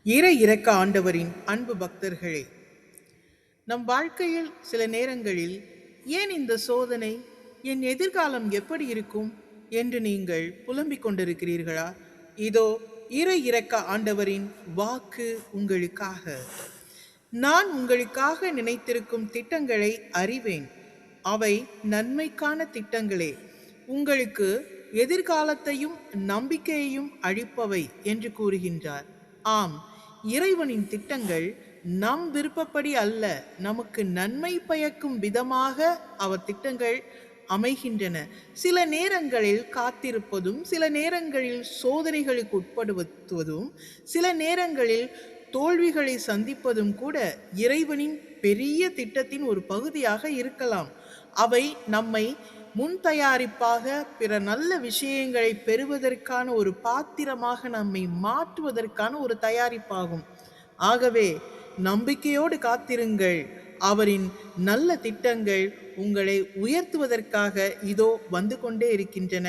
இறை இரக்க ஆண்டவரின் அன்பு பக்தர்களே, நம் வாழ்க்கையில் சில நேரங்களில் ஏன் இந்த சோதனை, என் எதிர்காலம் எப்படி இருக்கும் என்று நீங்கள் புலம்பிக் கொண்டிருக்கிறீர்களா? இதோ இறை இரக்க ஆண்டவரின் வாக்கு உங்களுக்காக. நான் உங்களுக்காக நினைத்திருக்கும் திட்டங்களை அறிவேன். அவை நன்மைக்கான திட்டங்களே, உங்களுக்கு எதிர்காலத்தையும் நம்பிக்கையையும் அளிப்பவை என்று கூறுகின்றார். ஆம், இறைவனின் திட்டங்கள் நம் விருப்பப்படி அல்ல, நமக்கு நன்மை பயக்கும் விதமாக அவர் திட்டங்கள் அமைகின்றன. சில நேரங்களில் காத்திருப்பதும், சில நேரங்களில் சோதனைகளுக்கு உட்படுத்துவதும், சில நேரங்களில் தோல்விகளை சந்திப்பதும் கூட இறைவனின் பெரிய திட்டத்தின் ஒரு பகுதியாக இருக்கலாம். அவை நம்மை முன் தயாரிப்பாக, பிற நல்ல விஷயங்களை பெறுவதற்கான ஒரு பாத்திரமாக நம்மை மாற்றுவதற்கான ஒரு தயாரிப்பாகும். ஆகவே நம்பிக்கையோடு காத்திருங்கள். அவரின் நல்ல திட்டங்கள் உங்களை உயர்த்துவதற்காக இதோ வந்து கொண்டே இருக்கின்றன.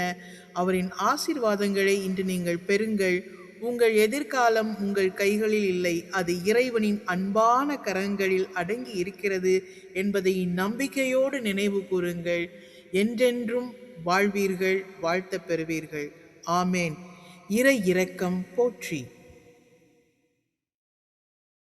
அவரின் ஆசீர்வாதங்களை இன்று நீங்கள் பெறுங்கள். உங்கள் எதிர்காலம் உங்கள் கைகளில் இல்லை, அது இறைவனின் அன்பான கரங்களில் அடங்கி இருக்கிறது என்பதை நம்பிக்கையோடு நினைவு கூறுங்கள். என்றென்றும் வாழ்வீர்கள், வாழ்த்த பெறுவீர்கள். ஆமேன். இறை இரக்கம் போற்றி.